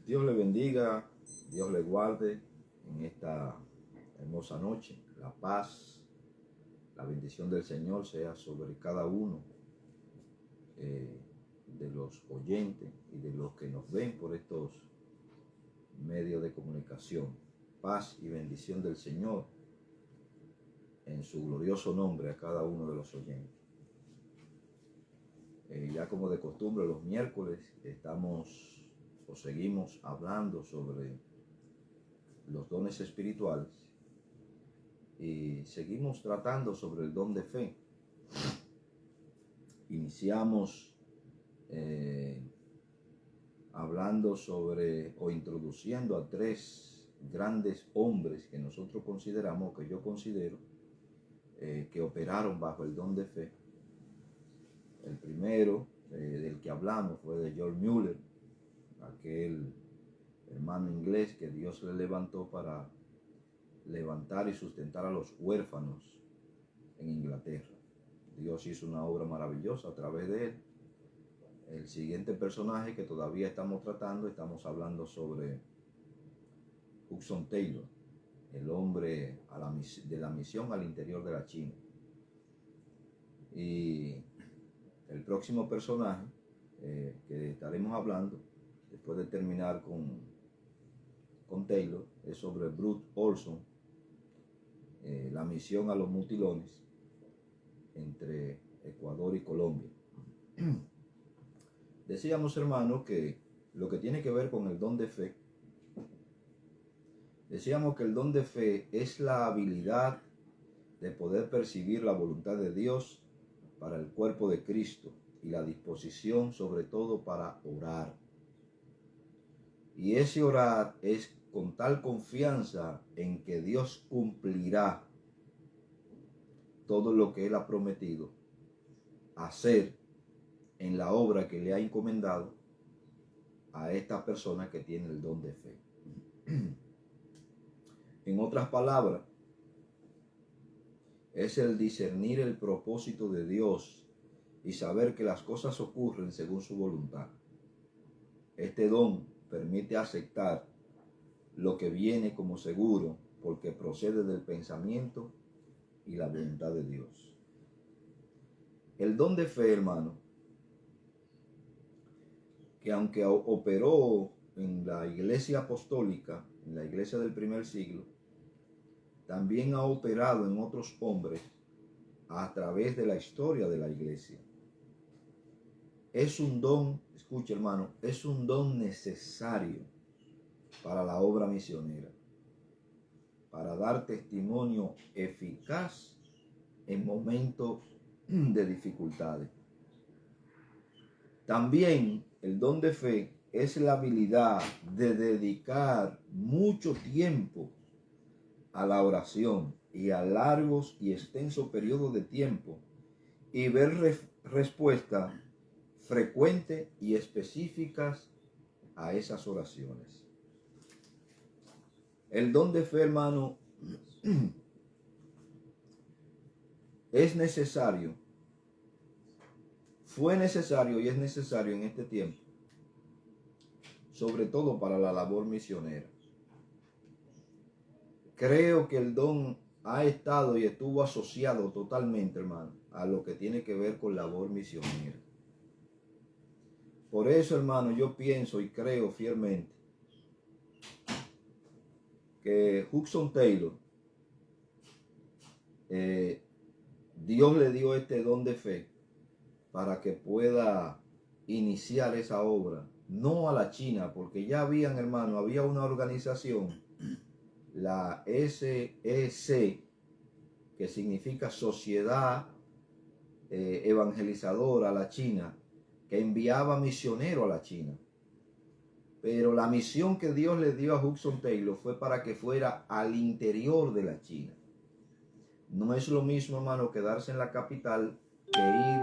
Dios le bendiga, Dios le guarde en esta hermosa noche. La paz, la bendición del Señor sea sobre cada uno de los oyentes y de los que nos ven por estos medios de comunicación. Paz y bendición del Señor en su glorioso nombre a cada uno de los oyentes. Ya como de costumbre, los miércoles seguimos hablando sobre los dones espirituales y seguimos tratando sobre el don de fe. Iniciamos hablando sobre o introduciendo a tres grandes hombres que nosotros consideramos, que yo considero, que operaron bajo el don de fe. El primero del que hablamos fue de George Mueller, aquel hermano inglés que Dios le levantó para levantar y sustentar a los huérfanos en Inglaterra. Dios hizo una obra maravillosa a través de él. El siguiente personaje que todavía estamos tratando, estamos hablando sobre Hudson Taylor, el hombre de la misión al interior de la China. Y el próximo personaje que estaremos hablando, después de terminar con Taylor, es sobre Bruce Olson, la misión a los mutilones entre Ecuador y Colombia. Decíamos, hermanos, que lo que tiene que ver con el don de fe, decíamos que el don de fe es la habilidad de poder percibir la voluntad de Dios para el cuerpo de Cristo y la disposición sobre todo para orar. Y ese orar es con tal confianza en que Dios cumplirá todo lo que Él ha prometido hacer en la obra que le ha encomendado a esta persona que tiene el don de fe. En otras palabras, es el discernir el propósito de Dios y saber que las cosas ocurren según su voluntad. Este don permite aceptar lo que viene como seguro porque procede del pensamiento y la voluntad de Dios. El don de fe, hermano, que aunque operó en la iglesia apostólica, en la iglesia del primer siglo, también ha operado en otros hombres a través de la historia de la iglesia. Es un don, escucha hermano, es un don necesario para la obra misionera, para dar testimonio eficaz en momentos de dificultades. También el don de fe es la habilidad de dedicar mucho tiempo a la oración y a largos y extensos periodos de tiempo y ver respuestas frecuentes y específicas a esas oraciones. El don de fe, hermano, es necesario, fue necesario y es necesario en este tiempo, sobre todo para la labor misionera. Creo que el don ha estado y estuvo asociado totalmente, hermano, a lo que tiene que ver con labor misionera. Por eso, hermano, yo pienso y creo fielmente que Hudson Taylor, Dios le dio este don de fe para que pueda iniciar esa obra, no a la China, porque ya habían, hermano, había una organización, la SEC, que significa Sociedad Evangelizadora a la China, que enviaba misioneros a la China. Pero la misión que Dios le dio a Hudson Taylor fue para que fuera al interior de la China. No es lo mismo, hermano, quedarse en la capital que ir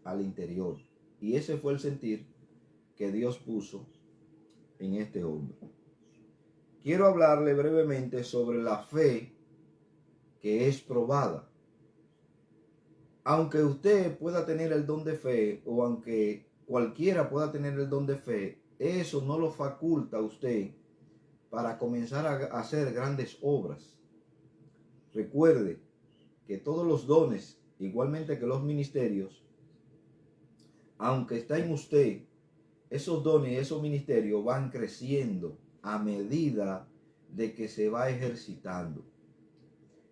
al interior. Y ese fue el sentir que Dios puso en este hombre. Quiero hablarle brevemente sobre la fe que es probada. Aunque usted pueda tener el don de fe, o aunque cualquiera pueda tener el don de fe, eso no lo faculta a usted para comenzar a hacer grandes obras. Recuerde que todos los dones, igualmente que los ministerios, aunque está en usted, esos dones y esos ministerios van creciendo a medida de que se va ejercitando.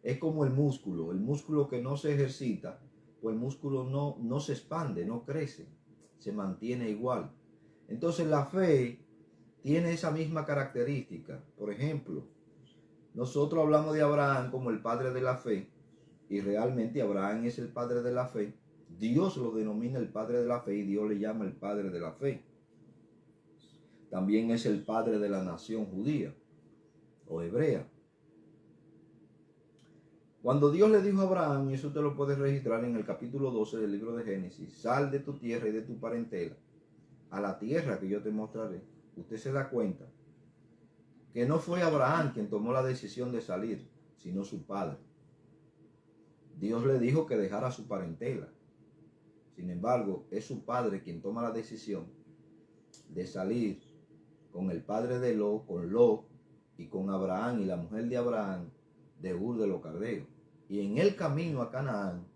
Es como el músculo que no se ejercita, pues el músculo no se expande, no crece, se mantiene igual. Entonces la fe tiene esa misma característica. Por ejemplo, nosotros hablamos de Abraham como el padre de la fe, y realmente Abraham es el padre de la fe. Dios lo denomina el padre de la fe y Dios le llama el padre de la fe. También es el padre de la nación judía o hebrea. Cuando Dios le dijo a Abraham, y eso te lo puedes registrar en el capítulo 12 del libro de Génesis, sal de tu tierra y de tu parentela a la tierra que yo te mostraré, usted se da cuenta que no fue Abraham quien tomó la decisión de salir, sino su padre. Dios le dijo que dejara su parentela. Sin embargo, es su padre quien toma la decisión de salir con el padre de Lot, con Lot, y con Abraham y la mujer de Abraham, de Ur de los Caldeos. Y en el camino a Canaán,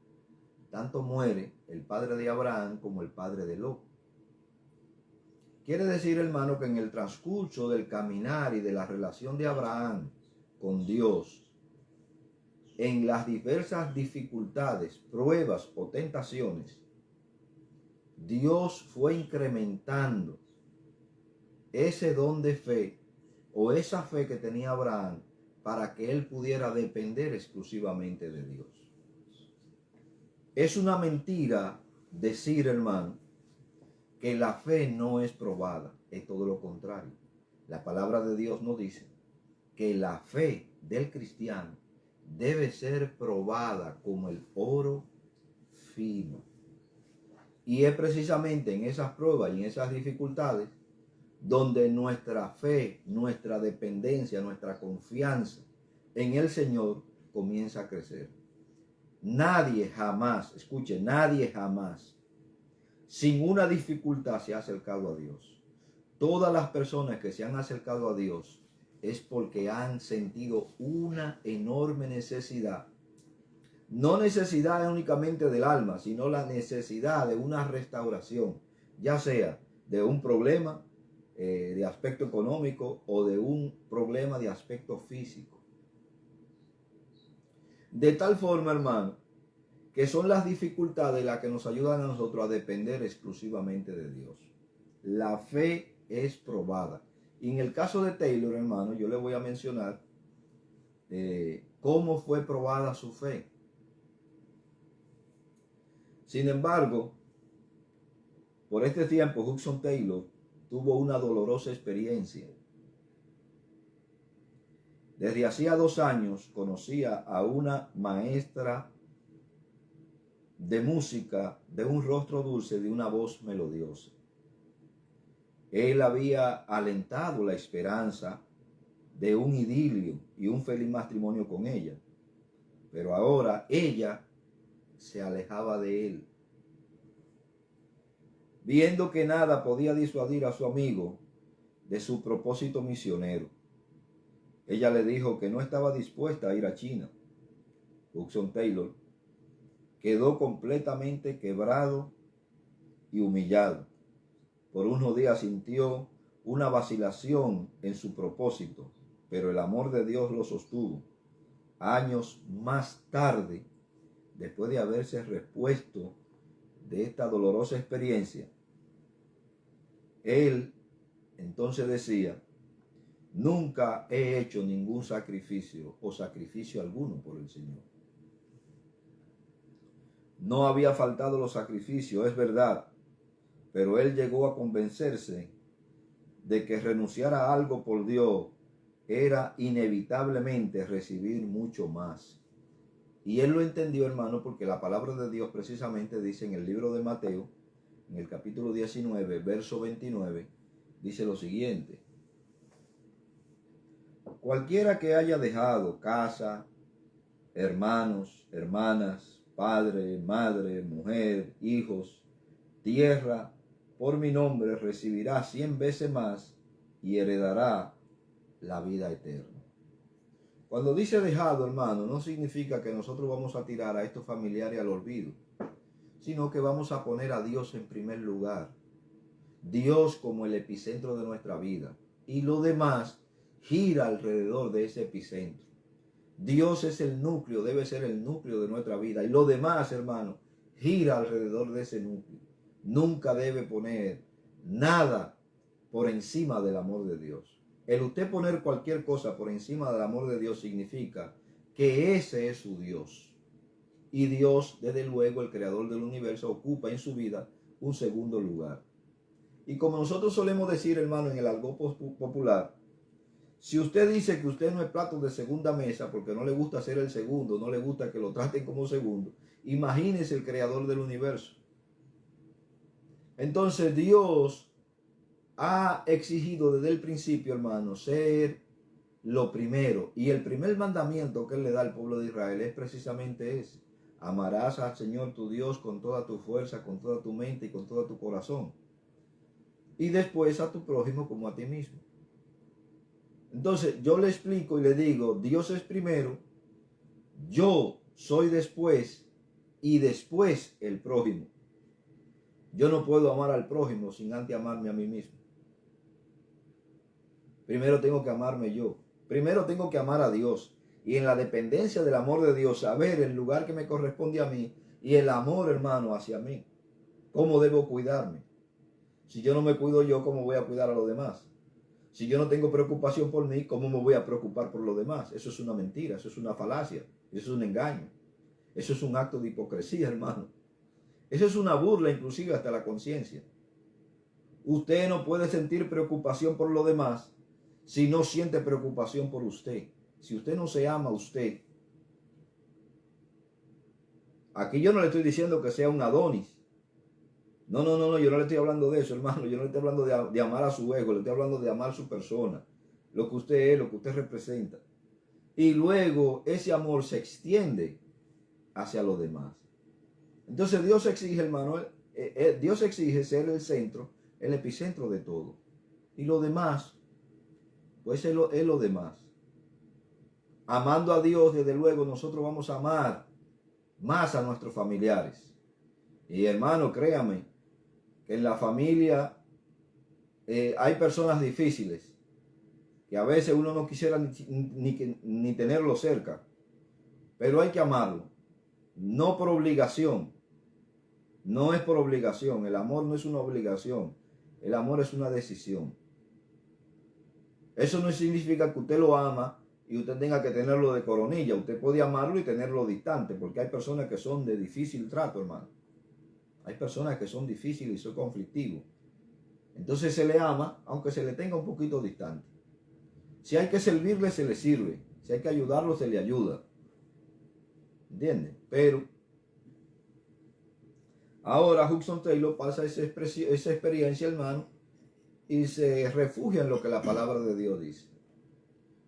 tanto muere el padre de Abraham como el padre de Lot. Quiere decir, hermano, que en el transcurso del caminar y de la relación de Abraham con Dios, en las diversas dificultades, pruebas o tentaciones, Dios fue incrementando ese don de fe o esa fe que tenía Abraham para que él pudiera depender exclusivamente de Dios. Es una mentira decir, hermano, que la fe no es probada. Es todo lo contrario. La palabra de Dios nos dice que la fe del cristiano debe ser probada como el oro fino. Y es precisamente en esas pruebas y en esas dificultades donde nuestra fe, nuestra dependencia, nuestra confianza en el Señor comienza a crecer. Nadie jamás, escuche, nadie jamás, sin una dificultad se ha acercado a Dios. Todas las personas que se han acercado a Dios es porque han sentido una enorme necesidad. No necesidad únicamente del alma, sino la necesidad de una restauración, ya sea de un problema de aspecto económico o de un problema de aspecto físico. De tal forma, hermano, que son las dificultades las que nos ayudan a nosotros a depender exclusivamente de Dios. La fe es probada. Y en el caso de Taylor, hermano, yo le voy a mencionar cómo fue probada su fe. Sin embargo, por este tiempo, Hudson Taylor tuvo una dolorosa experiencia. Desde hacía 2 años conocía a una maestra de música, de un rostro dulce, de una voz melodiosa. Él había alentado la esperanza de un idilio y un feliz matrimonio con ella, pero ahora ella se alejaba de él. Viendo que nada podía disuadir a su amigo de su propósito misionero, ella le dijo que no estaba dispuesta a ir a China. Hudson Taylor quedó completamente quebrado y humillado. Por unos días sintió una vacilación en su propósito, pero el amor de Dios lo sostuvo. Años más tarde, después de haberse repuesto de esta dolorosa experiencia, él entonces decía: nunca he hecho ningún sacrificio o sacrificio alguno por el Señor. No había faltado los sacrificios, es verdad, pero él llegó a convencerse de que renunciar a algo por Dios era inevitablemente recibir mucho más. Y él lo entendió, hermano, porque la palabra de Dios precisamente dice en el libro de Mateo, en el capítulo 19, verso 29, dice lo siguiente: cualquiera que haya dejado casa, hermanos, hermanas, padre, madre, mujer, hijos, tierra, por mi nombre recibirá 100 veces más y heredará la vida eterna. Cuando dice dejado, hermano, no significa que nosotros vamos a tirar a estos familiares al olvido, sino que vamos a poner a Dios en primer lugar. Dios como el epicentro de nuestra vida. Y lo demás gira alrededor de ese epicentro. Dios es el núcleo, debe ser el núcleo de nuestra vida. Y lo demás, hermano, gira alrededor de ese núcleo. Nunca debe poner nada por encima del amor de Dios. El usted poner cualquier cosa por encima del amor de Dios significa que ese es su Dios. Y Dios, desde luego, el creador del universo, ocupa en su vida un segundo lugar. Y como nosotros solemos decir, hermano, en el argot popular, si usted dice que usted no es plato de segunda mesa porque no le gusta ser el segundo, no le gusta que lo traten como segundo, imagínese el creador del universo. Entonces Dios ha exigido desde el principio, hermano, ser lo primero. Y el primer mandamiento que Él le da al pueblo de Israel es precisamente ese. Amarás al Señor tu Dios con toda tu fuerza, con toda tu mente y con todo tu corazón. Y después a tu prójimo como a ti mismo. Entonces yo le explico y le digo, Dios es primero, yo soy después y después el prójimo. Yo no puedo amar al prójimo sin antes amarme a mí mismo. Primero tengo que amarme yo. Primero tengo que amar a Dios. Y en la dependencia del amor de Dios, saber el lugar que me corresponde a mí y el amor, hermano, hacia mí. ¿Cómo debo cuidarme? Si yo no me cuido yo, ¿cómo voy a cuidar a los demás? Si yo no tengo preocupación por mí, ¿cómo me voy a preocupar por los demás? Eso es una mentira, eso es una falacia, eso es un engaño. Eso es un acto de hipocresía, hermano. Eso es una burla, inclusive hasta la conciencia. Usted no puede sentir preocupación por los demás si no siente preocupación por usted. Si usted no se ama a usted. Aquí yo no le estoy diciendo que sea un Adonis. No, yo no le estoy hablando de eso, hermano. Yo no le estoy hablando de amar a su ego, le estoy hablando de amar a su persona, lo que usted es, lo que usted representa. Y luego ese amor se extiende hacia los demás. Entonces Dios exige, hermano, Dios exige ser el centro, el epicentro de todo. Y lo demás, pues es lo demás. Amando a Dios, desde luego, nosotros vamos a amar más a nuestros familiares. Y hermano, créame, que en la familia hay personas difíciles, que a veces uno no quisiera ni tenerlo cerca, pero hay que amarlo, no por obligación, no es por obligación, el amor no es una obligación, el amor es una decisión. Eso no significa que usted lo ama y usted tenga que tenerlo de coronilla, usted puede amarlo y tenerlo distante, porque hay personas que son de difícil trato, hermano. Hay personas que son difíciles y son conflictivos. Entonces se le ama, aunque se le tenga un poquito distante. Si hay que servirle, se le sirve. Si hay que ayudarlo, se le ayuda. ¿Entiende? Pero ahora Hudson Taylor pasa esa experiencia, hermano, y se refugia en lo que la palabra de Dios dice.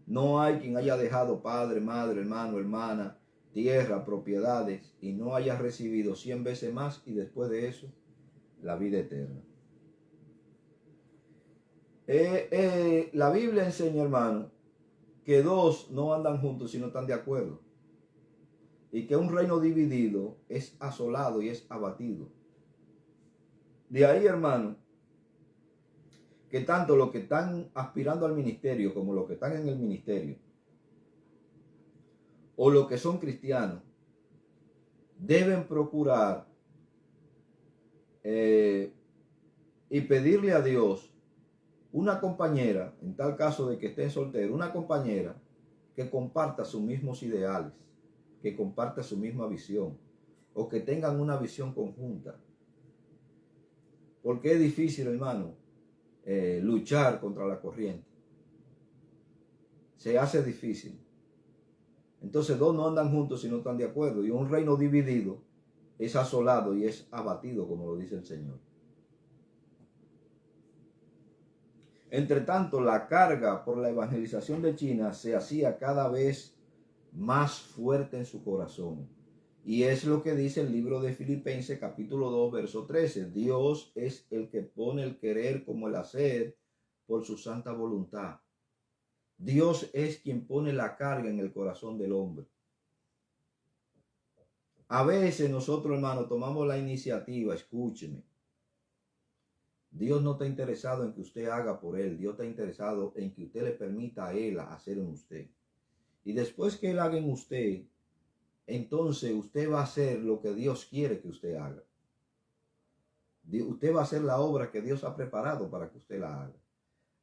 No hay quien haya dejado padre, madre, hermano, hermana, tierra, propiedades, y no haya recibido 100 veces más, y después de eso, la vida eterna. La Biblia enseña, hermano, que dos no andan juntos si no están de acuerdo. Y que un reino dividido es asolado y es abatido. De ahí, hermano, que tanto los que están aspirando al ministerio como los que están en el ministerio, o los que son cristianos, deben procurar y pedirle a Dios una compañera, en tal caso de que estén solteros, una compañera que comparta sus mismos ideales, que comparta su misma visión, o que tengan una visión conjunta. Porque es difícil, hermano, luchar contra la corriente. Se hace difícil. Entonces dos no andan juntos si no están de acuerdo. Y un reino dividido es asolado y es abatido, como lo dice el Señor. Entre tanto, la carga por la evangelización de China se hacía cada vez más fuerte en su corazón. Y es lo que dice el libro de Filipenses capítulo 2, verso 13. Dios es el que pone el querer como el hacer por su santa voluntad. Dios es quien pone la carga en el corazón del hombre. A veces nosotros, hermanos, tomamos la iniciativa, escúcheme. Dios no está interesado en que usted haga por Él. Dios está interesado en que usted le permita a Él hacer en usted. Y después que Él haga en usted, entonces usted va a hacer lo que Dios quiere que usted haga. Usted va a hacer la obra que Dios ha preparado para que usted la haga.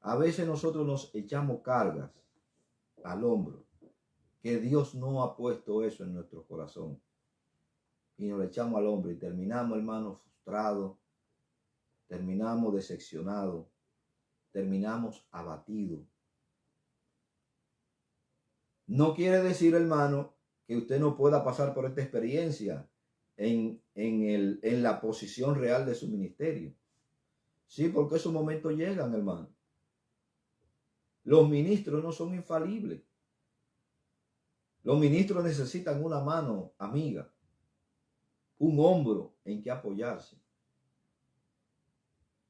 A veces nosotros nos echamos cargas al hombro, que Dios no ha puesto eso en nuestro corazón. Y nos lo echamos al hombro y terminamos, hermano, frustrados, terminamos decepcionados, terminamos abatidos. No quiere decir, hermano, que usted no pueda pasar por esta experiencia en la posición real de su ministerio. Sí, porque esos momentos llegan, hermano. Los ministros no son infalibles. Los ministros necesitan una mano amiga, un hombro en que apoyarse.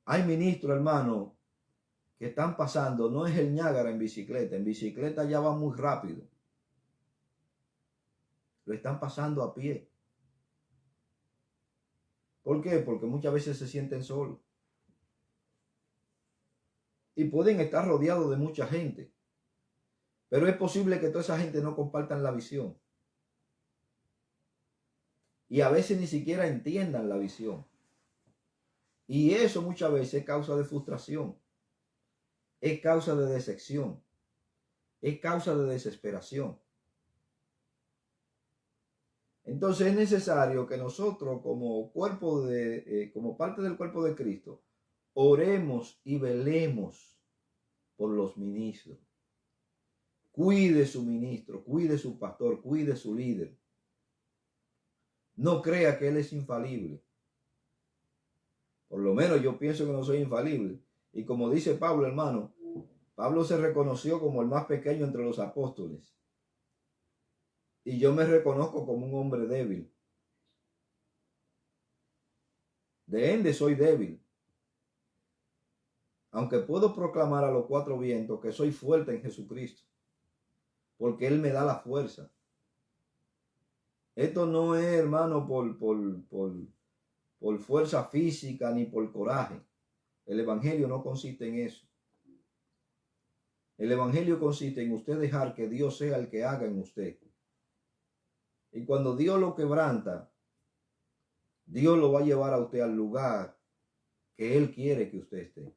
Hay ministros, hermano, que están pasando, no es el Niágara en bicicleta ya va muy rápido. Lo están pasando a pie. ¿Por qué? Porque muchas veces se sienten solos. Y pueden estar rodeados de mucha gente. Pero es posible que toda esa gente no compartan la visión. Y a veces ni siquiera entiendan la visión. Y eso muchas veces es causa de frustración. Es causa de decepción. Es causa de desesperación. Entonces es necesario que nosotros como como parte del cuerpo de Cristo, oremos y velemos por los ministros. Cuide su ministro, cuide su pastor, cuide su líder. No crea que él es infalible. Por lo menos yo pienso que no soy infalible. Y como dice Pablo, hermano, Pablo se reconoció como el más pequeño entre los apóstoles. Y yo me reconozco como un hombre débil. De ende soy débil. Aunque puedo proclamar a los cuatro vientos que soy fuerte en Jesucristo. Porque Él me da la fuerza. Esto no es, hermano, por fuerza física ni por coraje. El evangelio no consiste en eso. El evangelio consiste en usted dejar que Dios sea el que haga en usted. Y cuando Dios lo quebranta, Dios lo va a llevar a usted al lugar que Él quiere que usted esté.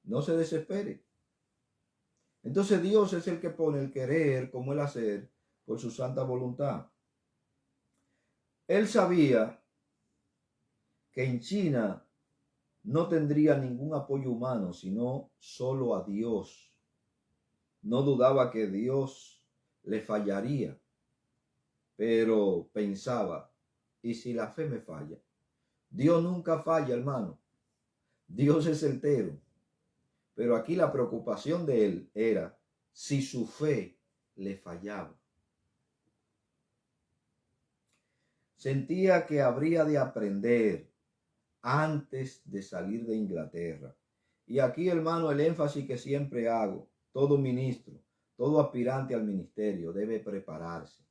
No se desespere. Entonces Dios es el que pone el querer como el hacer por su santa voluntad. Él sabía que en China no tendría ningún apoyo humano, sino solo a Dios. No dudaba que Dios le fallaría, pero pensaba, ¿y si la fe me falla? Dios nunca falla, hermano. Dios es certero. Pero aquí la preocupación de él era si su fe le fallaba. Sentía que habría de aprender antes de salir de Inglaterra. Y aquí, hermano, el énfasis que siempre hago, todo ministro, todo aspirante al ministerio debe prepararse.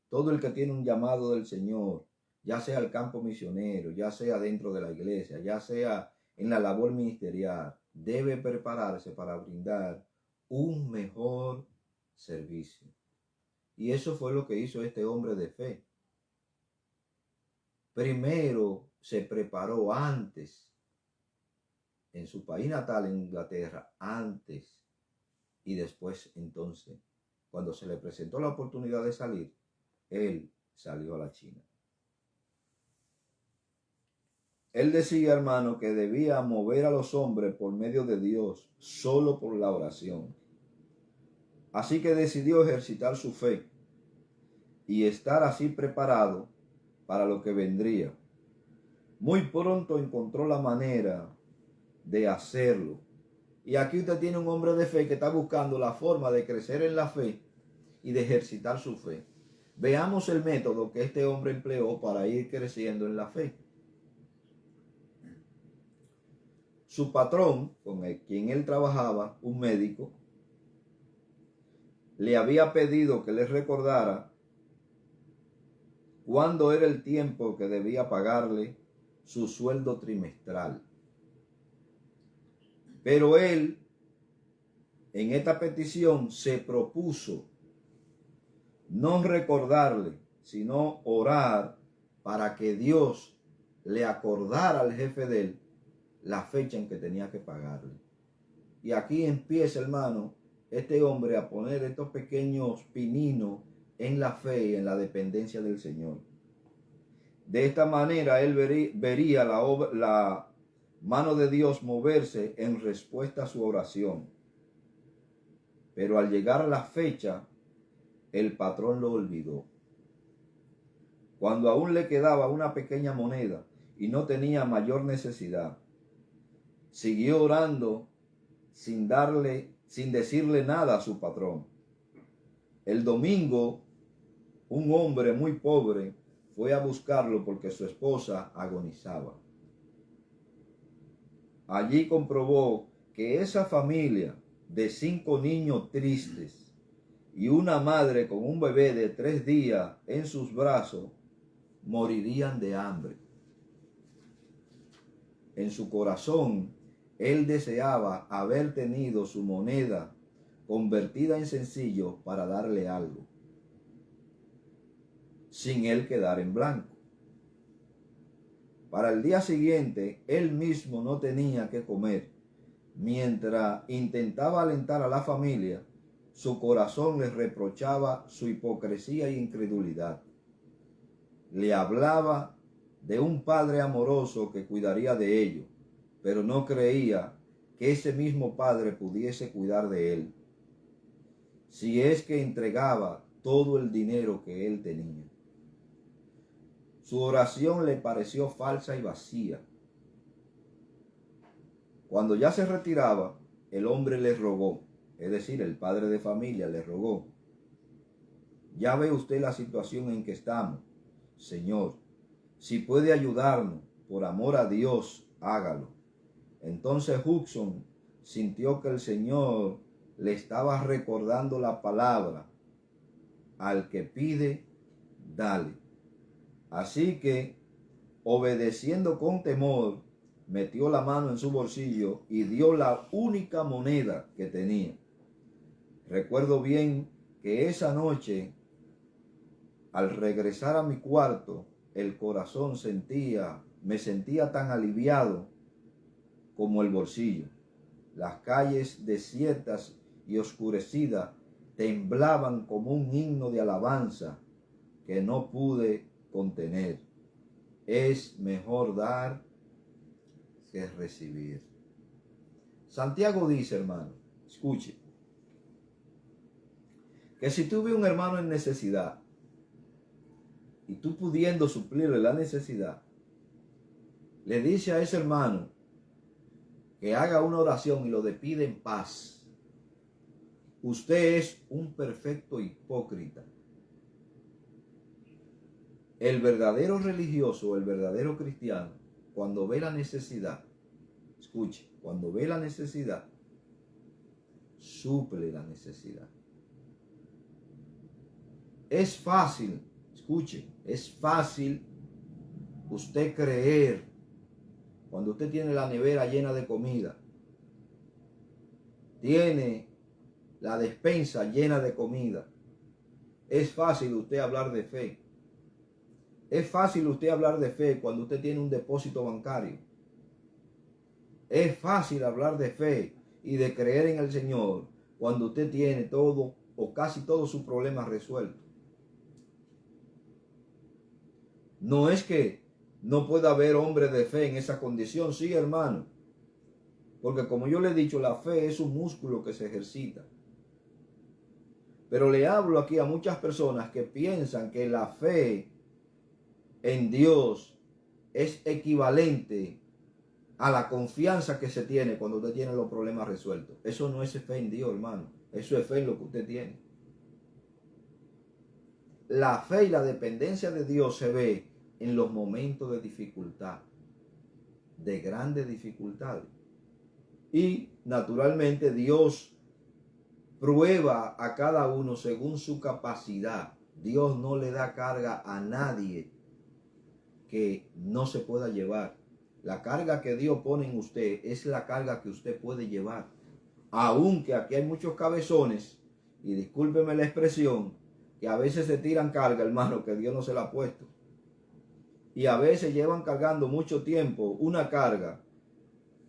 Todo el que tiene un llamado del Señor, ya sea al campo misionero, ya sea dentro de la iglesia, ya sea en la labor ministerial, debe prepararse para brindar un mejor servicio. Y eso fue lo que hizo este hombre de fe. Primero se preparó antes, en su país natal, en Inglaterra, antes, y después entonces, cuando se le presentó la oportunidad de salir, él salió a la China. Él decía, hermano, que debía mover a los hombres por medio de Dios, solo por la oración. Así que decidió ejercitar su fe y estar así preparado para lo que vendría. Muy pronto encontró la manera de hacerlo. Y aquí usted tiene un hombre de fe que está buscando la forma de crecer en la fe y de ejercitar su fe. Veamos el método que este hombre empleó para ir creciendo en la fe. Su patrón, con quien él trabajaba, un médico, le había pedido que le recordara cuándo era el tiempo que debía pagarle su sueldo trimestral. Pero él, en esta petición, se propuso no recordarle, sino orar para que Dios le acordara al jefe de él la fecha en que tenía que pagarle. Y aquí empieza, hermano, este hombre a poner estos pequeños pininos en la fe y en la dependencia del Señor. De esta manera él vería la mano de Dios moverse en respuesta a su oración. Pero al llegar a la fecha, el patrón lo olvidó. Cuando aún le quedaba una pequeña moneda y no tenía mayor necesidad, siguió orando sin decirle nada a su patrón. El domingo, un hombre muy pobre fue a buscarlo porque su esposa agonizaba. Allí comprobó que esa familia de 5 niños tristes y una madre con un bebé de 3 días en sus brazos morirían de hambre. En su corazón, él deseaba haber tenido su moneda convertida en sencillo para darle algo, sin él quedar en blanco. Para el día siguiente, él mismo no tenía que comer. Mientras intentaba alentar a la familia, su corazón les reprochaba su hipocresía e incredulidad. Le hablaba de un padre amoroso que cuidaría de ellos, pero no creía que ese mismo padre pudiese cuidar de él, si es que entregaba todo el dinero que él tenía. Su oración le pareció falsa y vacía. Cuando ya se retiraba, el hombre le rogó, es decir, el padre de familia le rogó: ya ve usted la situación en que estamos, Señor. Si puede ayudarnos, por amor a Dios, hágalo. Entonces Hudson sintió que el Señor le estaba recordando la palabra: al que pide, dale. Así que, obedeciendo con temor, metió la mano en su bolsillo y dio la única moneda que tenía. Recuerdo bien que esa noche, al regresar a mi cuarto, el corazón me sentía tan aliviado como el bolsillo. Las calles desiertas y oscurecidas temblaban como un himno de alabanza que no pude contener. Es mejor dar que recibir. Santiago dice, hermano, escuche, que si tuve un hermano en necesidad y tú pudiendo suplirle la necesidad, le dice a ese hermano que haga una oración y lo despide en paz. Usted es un perfecto hipócrita. El verdadero religioso, el verdadero cristiano, cuando ve la necesidad, escuche, cuando ve la necesidad, suple la necesidad. Es fácil, escuche, es fácil usted creer cuando usted tiene la nevera llena de comida, tiene la despensa llena de comida. Es fácil usted hablar de fe. Es fácil usted hablar de fe cuando usted tiene un depósito bancario. Es fácil hablar de fe y de creer en el Señor cuando usted tiene todo o casi todos sus problemas resueltos. No es que no pueda haber hombre de fe en esa condición, sí, hermano. Porque como yo le he dicho, la fe es un músculo que se ejercita. Pero le hablo aquí a muchas personas que piensan que la fe en Dios es equivalente a la confianza que se tiene cuando usted tiene los problemas resueltos. Eso no es fe en Dios, hermano. Eso es fe en lo que usted tiene. la fe y la dependencia de Dios se ve en los momentos de dificultad, de grandes dificultades. Y naturalmente Dios prueba a cada uno según su capacidad. Dios no le da carga a nadie que no se pueda llevar. La carga que Dios pone en usted es la carga que usted puede llevar. Aunque aquí hay muchos cabezones, y discúlpeme la expresión, que a veces se tiran carga, hermano, que Dios no se la ha puesto. Y a veces llevan cargando mucho tiempo una carga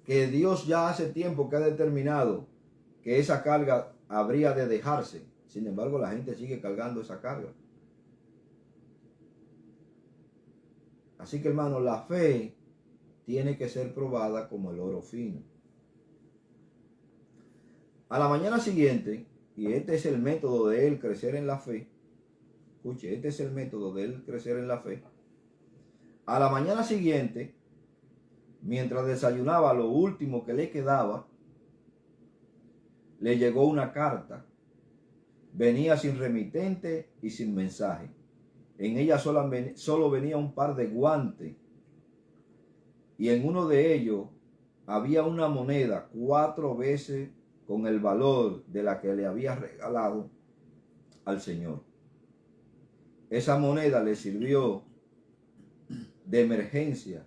que Dios ya hace tiempo que ha determinado que esa carga habría de dejarse. Sin embargo, la gente sigue cargando esa carga. Así que, hermano, la fe tiene que ser probada como el oro fino. A la mañana siguiente, y este es el método de él crecer en la fe, escuche, este es el método de él crecer en la fe. A la mañana siguiente, mientras desayunaba lo último que le quedaba, le llegó una carta. Venía sin remitente y sin mensaje. En ella solo venía un par de guantes. Y en uno de ellos había una moneda 4 veces con el valor de la que le había regalado al Señor. Esa moneda le sirvió de emergencia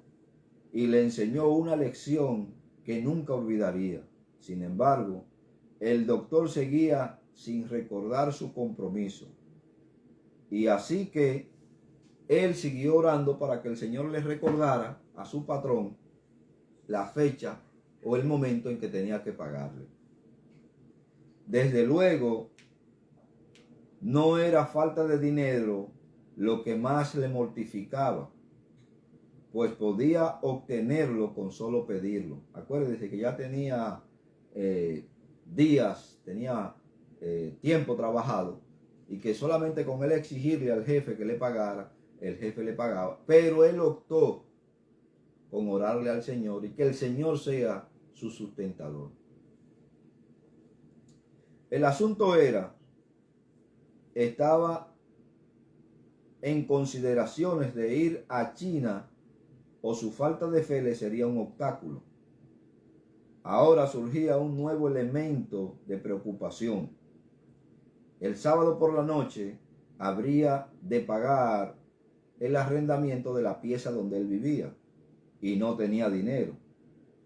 y le enseñó una lección que nunca olvidaría. Sin embargo, el doctor seguía sin recordar su compromiso. Y así que él siguió orando para que el Señor le recordara a su patrón la fecha o el momento en que tenía que pagarle. Desde luego, no era falta de dinero lo que más le mortificaba, pues podía obtenerlo con solo pedirlo. Acuérdese que ya tenía días, tenía tiempo trabajado, y que solamente con él exigirle al jefe que le pagara, el jefe le pagaba. Pero él optó con orarle al Señor y que el Señor sea su sustentador. El asunto estaba en consideraciones de ir a China, o su falta de fe le sería un obstáculo. Ahora surgía un nuevo elemento de preocupación. El sábado por la noche habría de pagar el arrendamiento de la pieza donde él vivía y no tenía dinero.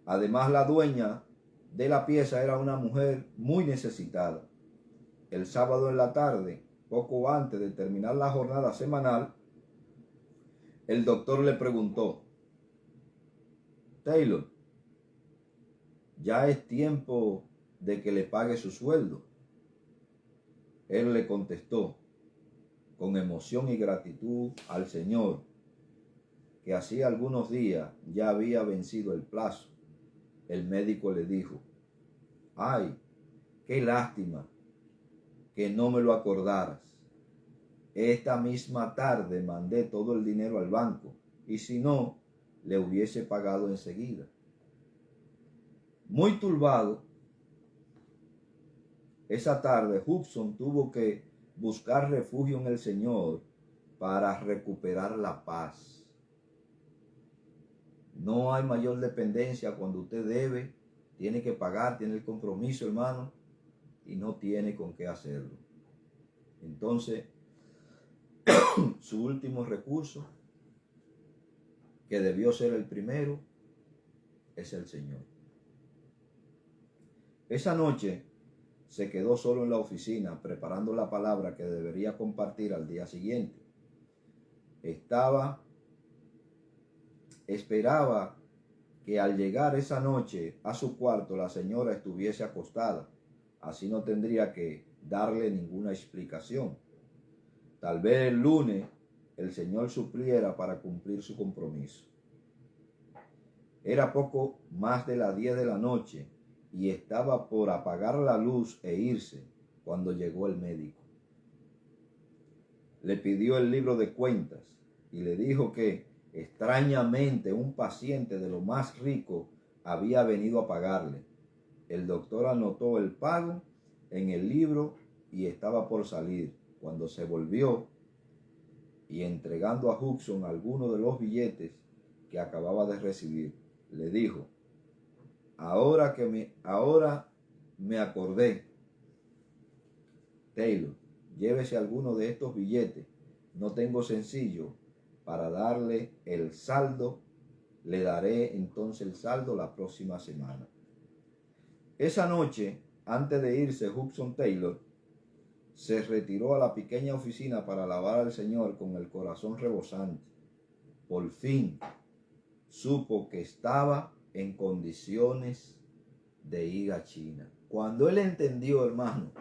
Además, la dueña de la pieza era una mujer muy necesitada. El sábado en la tarde, poco antes de terminar la jornada semanal, el doctor le preguntó: Taylor, ya es tiempo de que le pague su sueldo. Él le contestó con emoción y gratitud al Señor que hacía algunos días ya había vencido el plazo. El médico le dijo: ay, qué lástima que no me lo acordaras. Esta misma tarde mandé todo el dinero al banco, y si no, le hubiese pagado enseguida. Muy turbado, esa tarde Hudson tuvo que buscar refugio en el Señor para recuperar la paz. No hay mayor dependencia cuando usted debe, tiene que pagar, tiene el compromiso, hermano, y no tiene con qué hacerlo. Entonces, su último recurso, que debió ser el primero, es el Señor. Esa noche se quedó solo en la oficina preparando la palabra que debería compartir al día siguiente. Esperaba que al llegar esa noche a su cuarto la señora estuviese acostada. Así no tendría que darle ninguna explicación. Tal vez el lunes el Señor supliera para cumplir su compromiso. Era poco más de las 10 de la noche y estaba por apagar la luz e irse cuando llegó el médico. Le pidió el libro de cuentas y le dijo que extrañamente un paciente de lo más rico había venido a pagarle. El doctor anotó el pago en el libro y estaba por salir cuando se volvió y entregando a Hudson algunos de los billetes que acababa de recibir, le dijo: ahora me acordé, Taylor, llévese alguno de estos billetes. No tengo sencillo para darle el saldo. Le daré entonces el saldo la próxima semana. Esa noche, antes de irse, Hudson Taylor se retiró a la pequeña oficina para alabar al Señor con el corazón rebosante. Por fin supo que estaba en condiciones de ir a China. Cuando él entendió, hermano,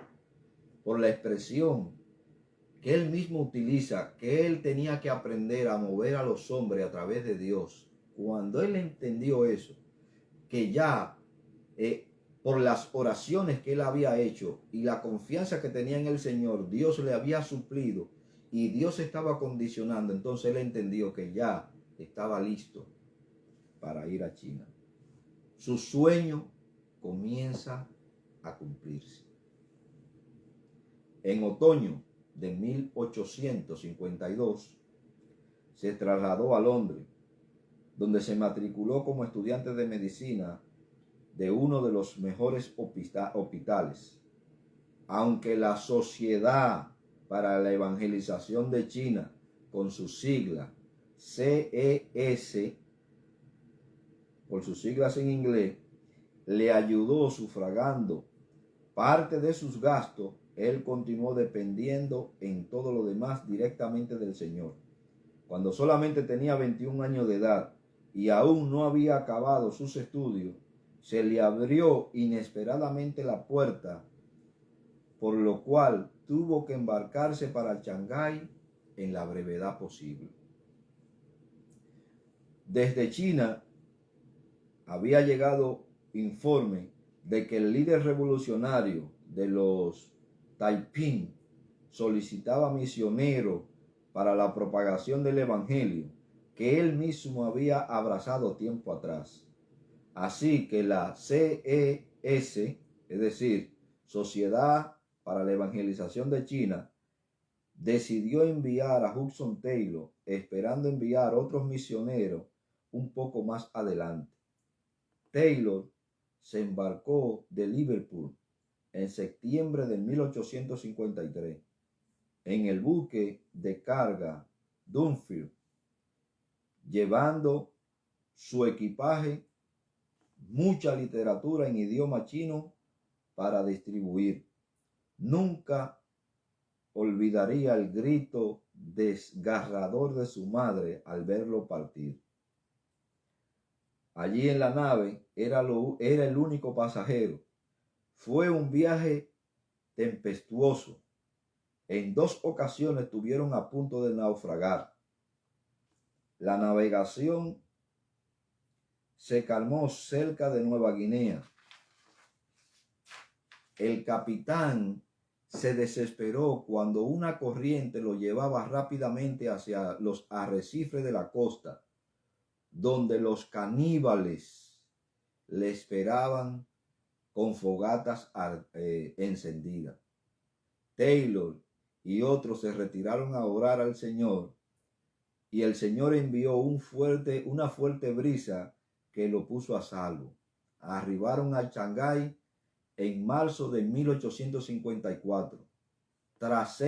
por la expresión que él mismo utiliza, que él tenía que aprender a mover a los hombres a través de Dios, cuando él entendió eso, que ya por las oraciones que él había hecho y la confianza que tenía en el Señor, Dios le había suplido y Dios estaba condicionando, entonces él entendió que ya estaba listo para ir a China. Su sueño comienza a cumplirse. En otoño de 1852 se trasladó a Londres, donde se matriculó como estudiante de medicina de uno de los mejores hospitales. Aunque la Sociedad para la Evangelización de China, con su sigla CES, por sus siglas en inglés, le ayudó sufragando parte de sus gastos, él continuó dependiendo en todo lo demás directamente del Señor. Cuando solamente tenía 21 años de edad y aún no había acabado sus estudios, se le abrió inesperadamente la puerta, por lo cual tuvo que embarcarse para Shanghái en la brevedad posible. Desde China había llegado informe de que el líder revolucionario de los Taiping solicitaba misioneros para la propagación del evangelio que él mismo había abrazado tiempo atrás. Así que la CES, es decir, Sociedad para la Evangelización de China, decidió enviar a Hudson Taylor, esperando enviar otros misioneros un poco más adelante. Taylor se embarcó de Liverpool en septiembre de 1853 en el buque de carga Dunfield, llevando su equipaje, mucha literatura en idioma chino para distribuir. Nunca olvidaría el grito desgarrador de su madre al verlo partir. Allí en la nave era el único pasajero. Fue un viaje tempestuoso. En 2 ocasiones estuvieron a punto de naufragar. La navegación se calmó cerca de Nueva Guinea. El capitán se desesperó cuando una corriente lo llevaba rápidamente hacia los arrecifes de la costa, donde los caníbales le esperaban con fogatas encendidas. Taylor y otros se retiraron a orar al Señor, y el Señor envió una fuerte brisa que lo puso a salvo. Arribaron a Shanghái en marzo de 1854. Tras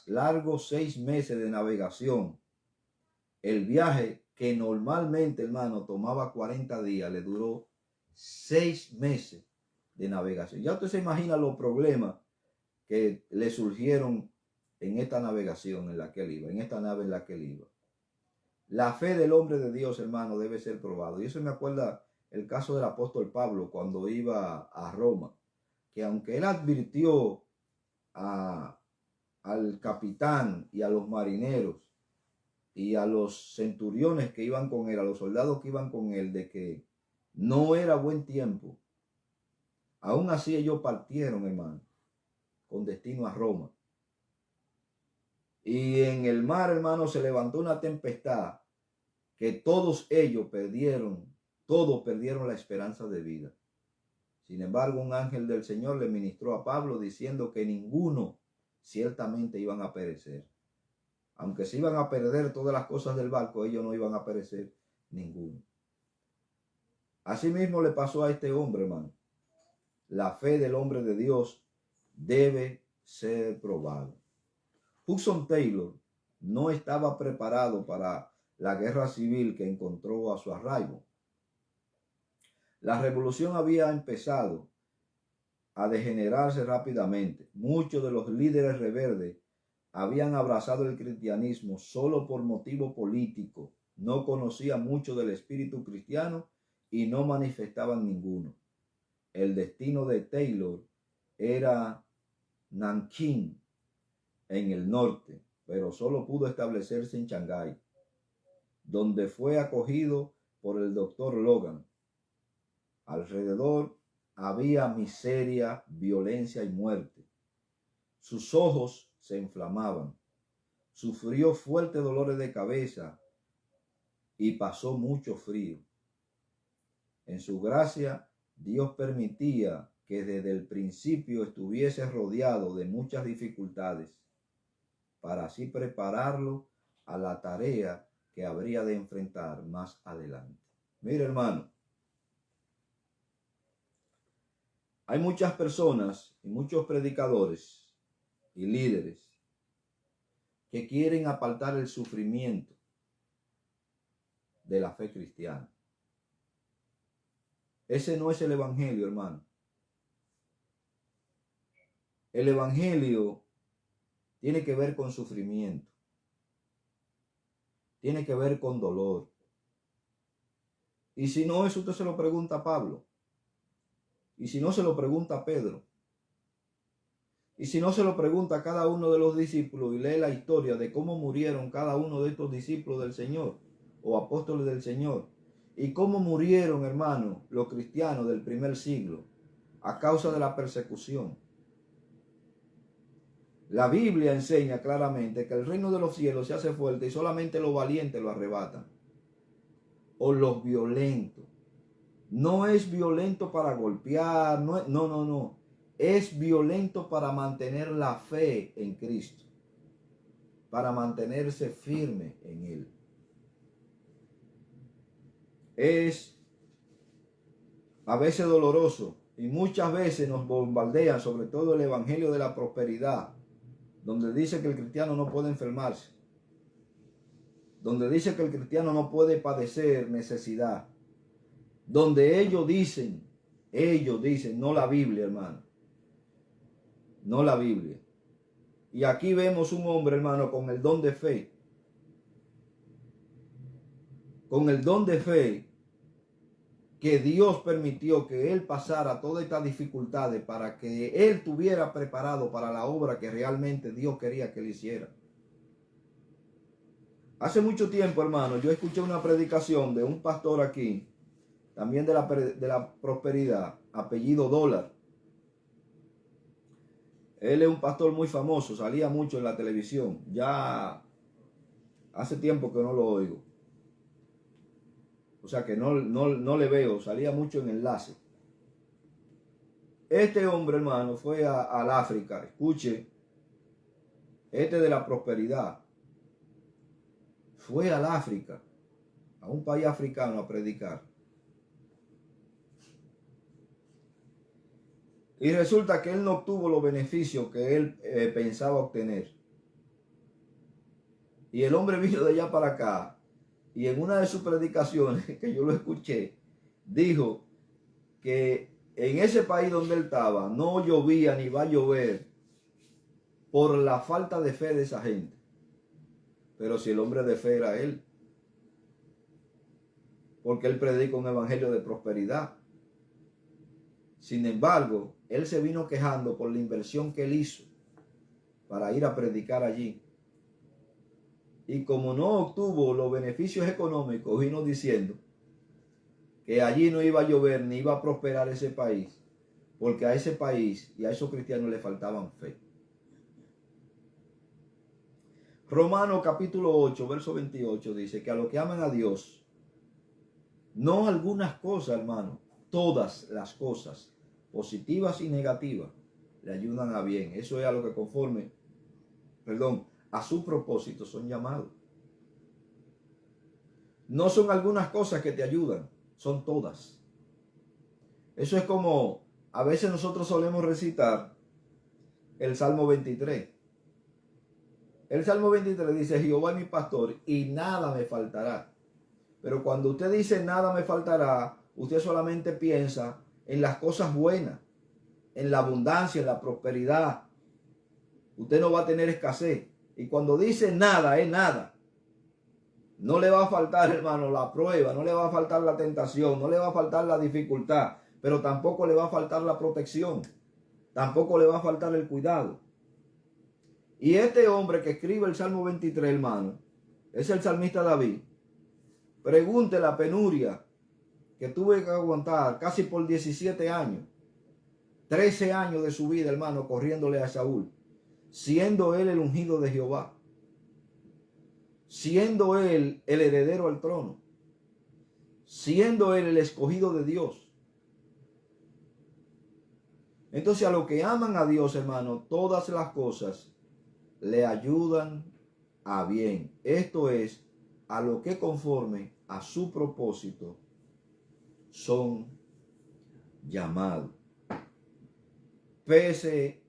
largos 6 meses de navegación, el viaje que normalmente, hermano, tomaba 40 días, le duró 6 meses de navegación. Ya usted se imagina los problemas que le surgieron en esta navegación en la que él iba, en esta nave en la que él iba. La fe del hombre de Dios, hermano, debe ser probado. Y eso me acuerda el caso del apóstol Pablo cuando iba a Roma, que aunque él advirtió al capitán y a los marineros y a los centuriones que iban con él, a los soldados que iban con él, de que no era buen tiempo, aún así ellos partieron, hermano, con destino a Roma. Y en el mar, hermano, se levantó una tempestad que todos perdieron la esperanza de vida. Sin embargo, un ángel del Señor le ministró a Pablo diciendo que ninguno ciertamente iban a perecer. Aunque se iban a perder todas las cosas del barco, ellos no iban a perecer ninguno. Así mismo le pasó a este hombre, hermano. La fe del hombre de Dios debe ser probada. Hudson Taylor no estaba preparado para la guerra civil que encontró a su arraigo. La revolución había empezado a degenerarse rápidamente. Muchos de los líderes rebeldes habían abrazado el cristianismo solo por motivo político, no conocían mucho del espíritu cristiano y no manifestaban ninguno. El destino de Taylor era Nankín, en el norte, pero solo pudo establecerse en Shanghái, donde fue acogido por el doctor Logan. Alrededor había miseria, violencia y muerte. Sus ojos se inflamaban. Sufrió fuertes dolores de cabeza y pasó mucho frío. En su gracia, Dios permitía que desde el principio estuviese rodeado de muchas dificultades, para así prepararlo a la tarea que habría de enfrentar más adelante. Mire, hermano, hay muchas personas y muchos predicadores y líderes que quieren apartar el sufrimiento de la fe cristiana. Ese no es el evangelio, hermano. El evangelio tiene que ver con sufrimiento. Tiene que ver con dolor. Y si no, eso usted se lo pregunta a Pablo. Y si no, se lo pregunta a Pedro. Y si no, se lo pregunta a cada uno de los discípulos y lee la historia de cómo murieron cada uno de estos discípulos del Señor o apóstoles del Señor. Y cómo murieron, hermano, los cristianos del primer siglo a causa de la persecución. La Biblia enseña claramente que el reino de los cielos se hace fuerte y solamente los valientes lo arrebatan. O los violentos. No es violento para golpear, no. Es violento para mantener la fe en Cristo. Para mantenerse firme en Él. Es a veces doloroso y muchas veces nos bombardean, sobre todo el evangelio de la prosperidad, donde dice que el cristiano no puede enfermarse, donde dice que el cristiano no puede padecer necesidad, donde ellos dicen, no la Biblia, hermano, no la Biblia. Y aquí vemos un hombre, hermano, con el don de fe, que Dios permitió que él pasara todas estas dificultades para que él estuviera preparado para la obra que realmente Dios quería que él hiciera. Hace mucho tiempo, hermano, yo escuché una predicación de un pastor aquí, también de la prosperidad, apellido Dólar. Él es un pastor muy famoso, salía mucho en la televisión. Ya hace tiempo que no lo oigo. O sea que no le veo, salía mucho en enlace. Este hombre, hermano, fue al África. Escuche, este de la prosperidad. Fue al África, a un país africano a predicar. Y resulta que él no obtuvo los beneficios que él pensaba obtener. Y el hombre vino de allá para acá. Y en una de sus predicaciones, que yo lo escuché, dijo que en ese país donde él estaba no llovía ni va a llover por la falta de fe de esa gente. Pero si el hombre de fe era él, porque él predica un evangelio de prosperidad. Sin embargo, él se vino quejando por la inversión que él hizo para ir a predicar allí. Y como no obtuvo los beneficios económicos, vino diciendo que allí no iba a llover ni iba a prosperar ese país, porque a ese país y a esos cristianos le faltaban fe. Romanos capítulo 8, verso 28 dice que a los que aman a Dios, no algunas cosas, hermano, todas las cosas, positivas y negativas, le ayudan a bien. Eso es a lo que conforme perdón, a su propósito son llamados. No son algunas cosas que te ayudan, son todas. Eso es como a veces nosotros solemos recitar el Salmo 23. El Salmo 23 dice, Jehová es mi pastor y nada me faltará. Pero cuando usted dice nada me faltará, usted solamente piensa en las cosas buenas, en la abundancia, en la prosperidad. Usted no va a tener escasez. Y cuando dice nada, es nada. No le va a faltar, hermano, la prueba, no le va a faltar la tentación, no le va a faltar la dificultad, pero tampoco le va a faltar la protección, tampoco le va a faltar el cuidado. Y este hombre que escribe el Salmo 23, hermano, es el salmista David. Pregunte la penuria que tuve que aguantar casi por 17 años, 13 años de su vida, hermano, corriéndole a Saúl, siendo él el ungido de Jehová, siendo él el heredero al trono, siendo él el escogido de Dios. Entonces a los que aman a Dios, hermano, todas las cosas le ayudan a bien. Esto es, a lo que conforme a su propósito son llamados. Pese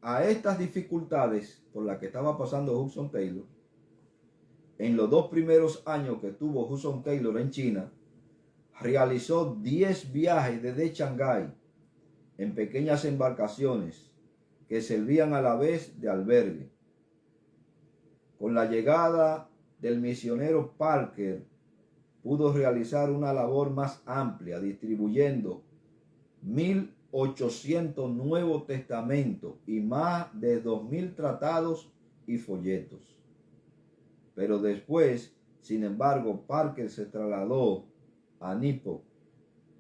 a estas dificultades por las que estaba pasando Hudson Taylor, en los 2 primeros años que tuvo Hudson Taylor en China, realizó 10 viajes desde Shanghái en pequeñas embarcaciones que servían a la vez de albergue. Con la llegada del misionero Parker, pudo realizar una labor más amplia, distribuyendo 1.800 Nuevos Testamentos y más de 2.000 tratados y folletos. Pero después, sin embargo, Parker se trasladó a Nippon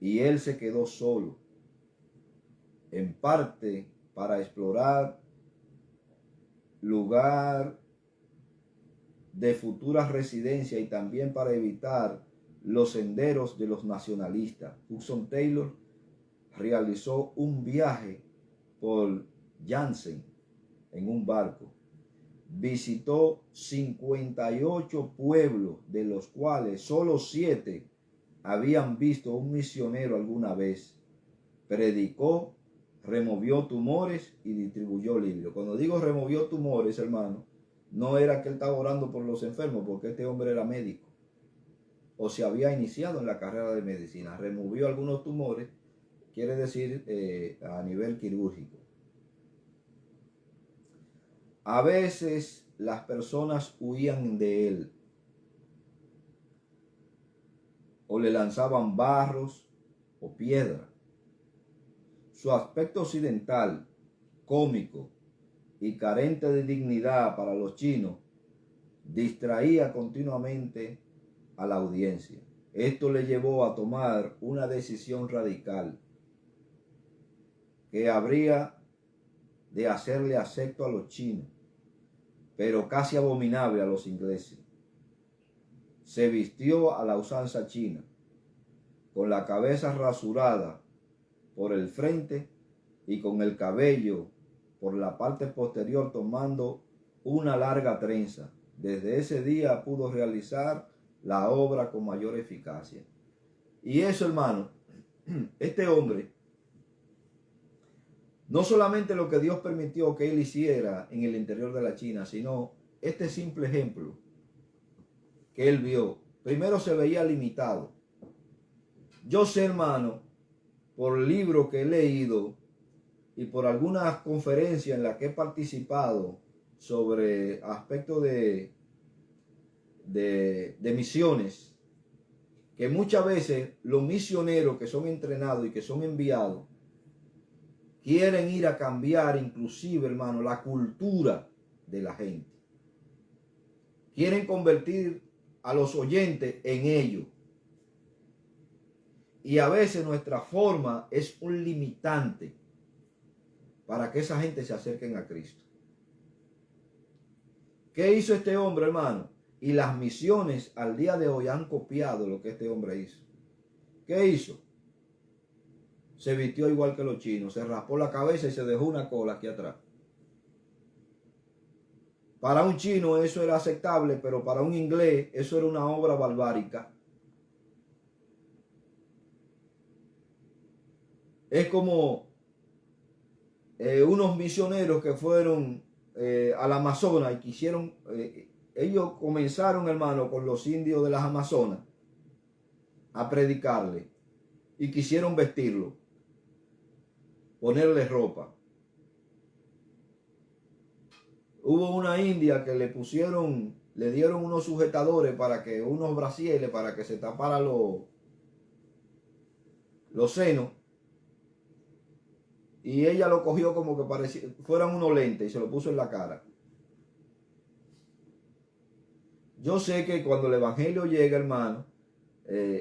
y él se quedó solo, en parte para explorar lugar de futura residencia y también para evitar los senderos de los nacionalistas. Hudson Taylor realizó un viaje por Janssen en un barco. Visitó 58 pueblos, de los cuales solo 7 habían visto un misionero alguna vez. Predicó, removió tumores y distribuyó libros. Cuando digo removió tumores, hermano, no era que él estaba orando por los enfermos, porque este hombre era médico o se había iniciado en la carrera de medicina. Removió algunos tumores, quiere decir a nivel quirúrgico. A veces las personas huían de él o le lanzaban barros o piedra. Su aspecto occidental, cómico y carente de dignidad para los chinos, distraía continuamente a la audiencia. Esto le llevó a tomar una decisión radical que habría de hacerle acepto a los chinos, pero casi abominable a los ingleses. Se vistió a la usanza china, con la cabeza rasurada por el frente y con el cabello por la parte posterior tomando una larga trenza. Desde ese día pudo realizar la obra con mayor eficacia. Y eso, hermano, este hombre, no solamente lo que Dios permitió que él hiciera en el interior de la China, sino este simple ejemplo que él vio. Primero se veía limitado. Yo sé, hermano, por libros que he leído y por algunas conferencias en las que he participado sobre aspectos de misiones, que muchas veces los misioneros que son entrenados y que son enviados quieren ir a cambiar inclusive, hermano, la cultura de la gente. Quieren convertir a los oyentes en ellos. Y a veces nuestra forma es un limitante para que esa gente se acerquen a Cristo. ¿Qué hizo este hombre, hermano? Y las misiones al día de hoy han copiado lo que este hombre hizo. ¿Qué hizo? Se vistió igual que los chinos, se raspó la cabeza y se dejó una cola aquí atrás. Para un chino eso era aceptable, pero para un inglés eso era una obra barbárica. Es como unos misioneros que fueron al Amazonas y quisieron, ellos comenzaron, hermano, con los indios de las Amazonas a predicarle y quisieron vestirlo, ponerle ropa. Hubo una india que le dieron unos sujetadores unos brasieres para que se tapara los senos. Y ella lo cogió como que fueran unos lentes y se lo puso en la cara. Yo sé que cuando el evangelio llega, hermano,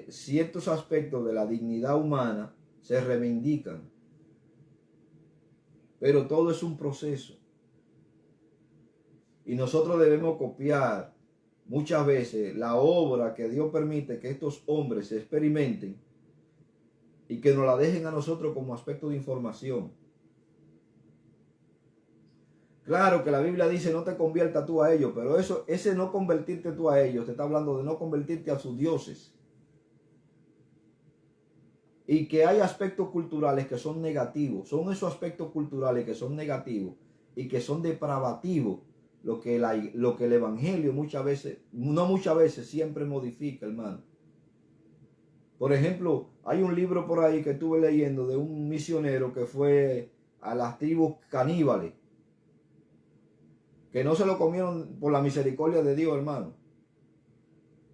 ciertos aspectos de la dignidad humana se reivindican. Pero todo es un proceso. Y nosotros debemos copiar muchas veces la obra que Dios permite que estos hombres se experimenten y que nos la dejen a nosotros como aspecto de información. Claro que la Biblia dice no te conviertas tú a ellos, pero ese no convertirte tú a ellos, te está hablando de no convertirte a sus dioses. Y que hay aspectos culturales que son negativos, son esos aspectos culturales que son negativos y que son depravativos, lo que el evangelio muchas veces siempre modifica, hermano. Por ejemplo, hay un libro por ahí que estuve leyendo de un misionero que fue a las tribus caníbales, que no se lo comieron por la misericordia de Dios, hermano.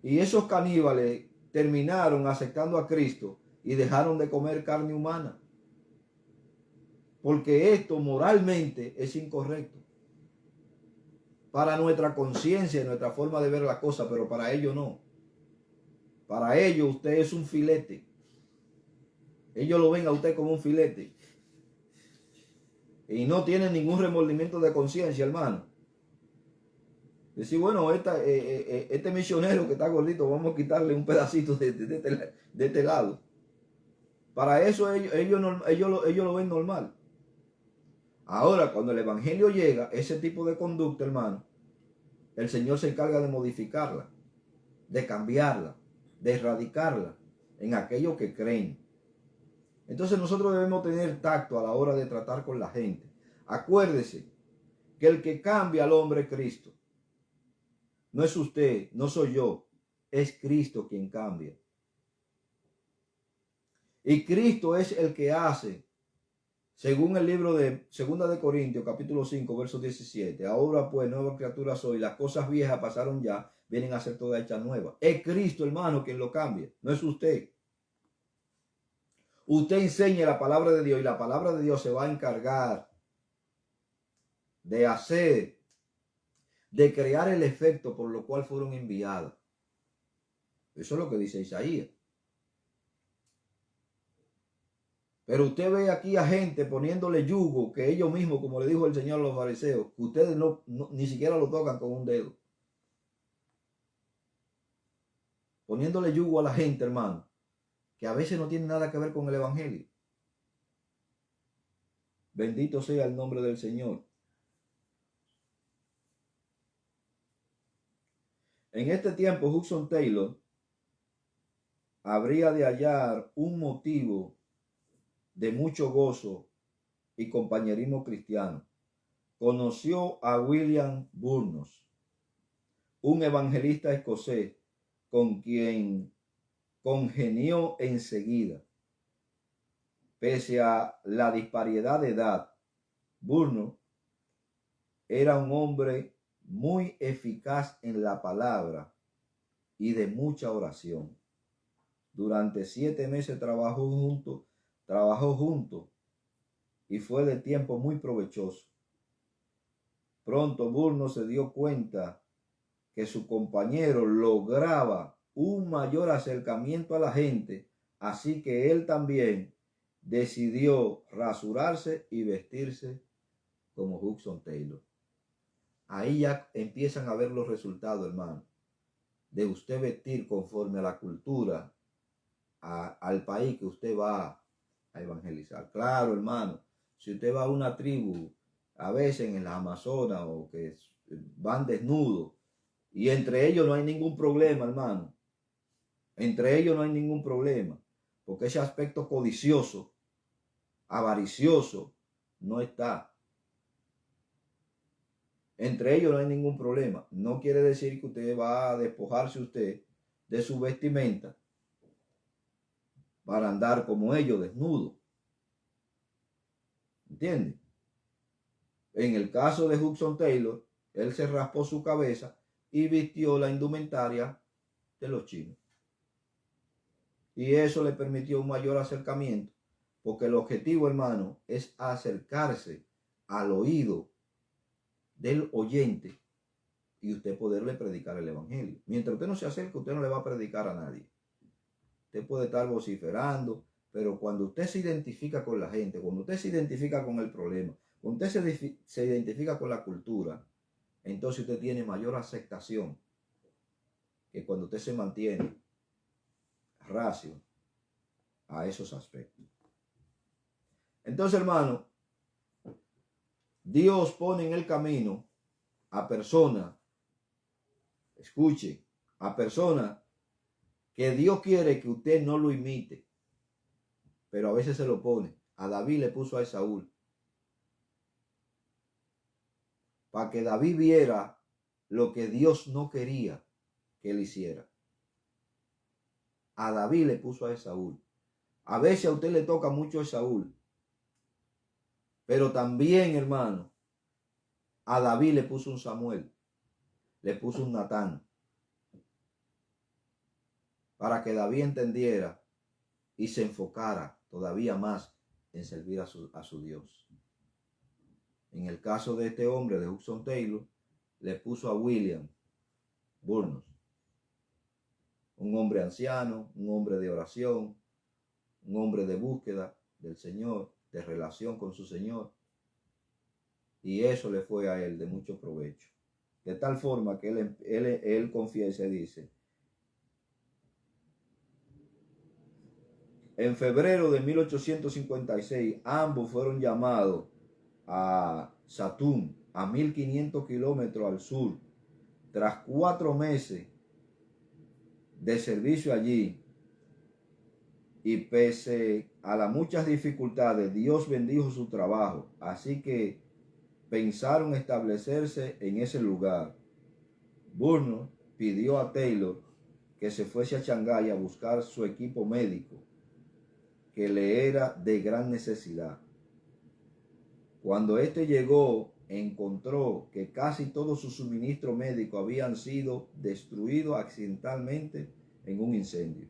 Y esos caníbales terminaron aceptando a Cristo y dejaron de comer carne humana. Porque esto moralmente es incorrecto. Para nuestra conciencia y nuestra forma de ver la cosa, pero para ellos no. Para ellos usted es un filete. Ellos lo ven a usted como un filete. Y no tienen ningún remordimiento de conciencia, hermano. Decir, bueno, este misionero que está gordito, vamos a quitarle un pedacito de este lado. Para eso ellos lo ven normal. Ahora, cuando el evangelio llega, ese tipo de conducta, hermano, el Señor se encarga de modificarla, de cambiarla, de erradicarla en aquellos que creen. Entonces nosotros debemos tener tacto a la hora de tratar con la gente. Acuérdese que el que cambia al hombre es Cristo. No es usted, no soy yo, es Cristo quien cambia. Y Cristo es el que hace, según el libro de 2 de Corintios, capítulo 5, verso 17. Ahora pues, nueva criatura soy, las cosas viejas pasaron ya, vienen a ser todas hechas nuevas. Es Cristo, hermano, quien lo cambia, no es usted. Usted enseña la palabra de Dios y la palabra de Dios se va a encargar de hacer, de crear el efecto por lo cual fueron enviadas. Eso es lo que dice Isaías. Pero usted ve aquí a gente poniéndole yugo que ellos mismos, como le dijo el Señor a los fariseos, que ustedes ni siquiera lo tocan con un dedo. Poniéndole yugo a la gente, hermano, que a veces no tiene nada que ver con el evangelio. Bendito sea el nombre del Señor. En este tiempo, Hudson Taylor habría de hallar un motivo de mucho gozo y compañerismo cristiano. Conoció a William Burnos, un evangelista escocés con quien congenió enseguida. Pese a la disparidad de edad, Burnos era un hombre muy eficaz en la palabra y de mucha oración. Durante 7 meses trabajó junto y fue de tiempo muy provechoso. Pronto Burnos se dio cuenta que su compañero lograba un mayor acercamiento a la gente, así que él también decidió rasurarse y vestirse como Hudson Taylor. Ahí ya empiezan a ver los resultados, hermano, de usted vestir conforme a la cultura, al país que usted va a evangelizar. Claro, hermano, si usted va a una tribu, a veces en el Amazonas o que van desnudos. Y entre ellos no hay ningún problema, hermano. Entre ellos no hay ningún problema. Porque ese aspecto codicioso, avaricioso, no está. Entre ellos no hay ningún problema. No quiere decir que usted va a despojarse usted de su vestimenta para andar como ellos, desnudo. ¿Entiende? En el caso de Hudson Taylor, él se raspó su cabeza y vistió la indumentaria de los chinos. Y eso le permitió un mayor acercamiento, porque el objetivo, hermano, es acercarse al oído del oyente y usted poderle predicar el evangelio. Mientras usted no se acerque, usted no le va a predicar a nadie. Usted puede estar vociferando, pero cuando usted se identifica con la gente, cuando usted se identifica con el problema, cuando usted se identifica con la cultura, entonces usted tiene mayor aceptación que cuando usted se mantiene reacio a esos aspectos. Entonces, hermano, Dios pone en el camino a personas, escuche, a personas que Dios quiere que usted no lo imite, pero a veces se lo pone. A David le puso a Esaúl, para que David viera lo que Dios no quería que él hiciera. A David le puso a Esaúl. A veces a usted le toca mucho a Esaúl, pero también, hermano, a David le puso un Samuel, le puso un Natán, para que David entendiera y se enfocara todavía más en servir a su Dios. En el caso de este hombre, de Hudson Taylor, le puso a William Burns, un hombre anciano, un hombre de oración, un hombre de búsqueda del Señor, de relación con su Señor. Y eso le fue a él de mucho provecho. De tal forma que él confiesa y dice, en febrero de 1856, ambos fueron llamados a Satún, a 1500 kilómetros al sur. Tras 4 meses de servicio allí, y pese a las muchas dificultades, Dios bendijo su trabajo. Así que pensaron establecerse en ese lugar. Burns pidió a Taylor que se fuese a Shanghái a buscar su equipo médico, que le era de gran necesidad. Cuando éste llegó, encontró que casi todos sus suministros médicos habían sido destruidos accidentalmente en un incendio.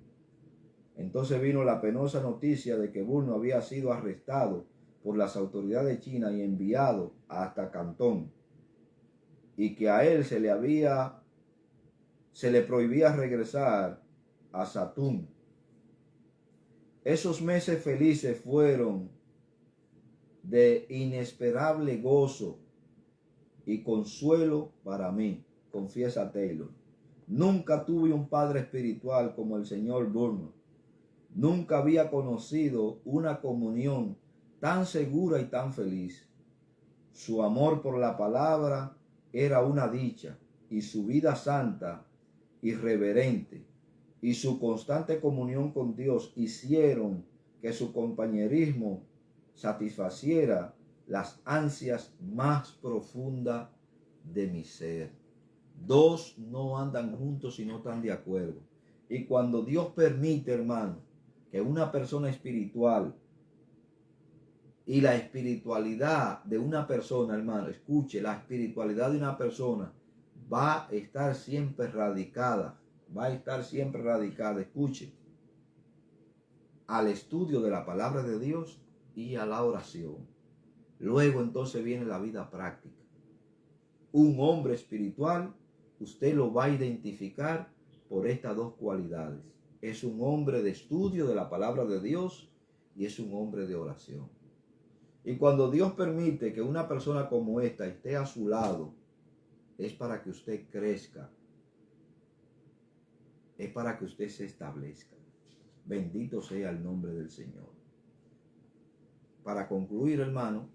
Entonces vino la penosa noticia de que Burns había sido arrestado por las autoridades chinas y enviado hasta Cantón, y que a él se le prohibía regresar a Satún. Esos meses felices fueron de inesperable gozo y consuelo para mí, confiesa Taylor. Nunca tuve un padre espiritual como el señor Burns. Nunca había conocido una comunión tan segura y tan feliz. Su amor por la palabra era una dicha, y su vida santa y reverente y su constante comunión con Dios hicieron que su compañerismo satisfaciera las ansias más profundas de mi ser. Dos no andan juntos si no están de acuerdo. Y cuando Dios permite, hermano, que una persona espiritual y la espiritualidad de una persona, hermano, escuche, la espiritualidad de una persona va a estar siempre radicada, escuche, al estudio de la palabra de Dios y a la oración. Luego entonces viene la vida práctica. Un hombre espiritual, usted lo va a identificar por estas dos cualidades. Es un hombre de estudio de la palabra de Dios y es un hombre de oración. Y cuando Dios permite que una persona como esta esté a su lado, es para que usted crezca. Es para que usted se establezca. Bendito sea el nombre del Señor. Para concluir, hermano,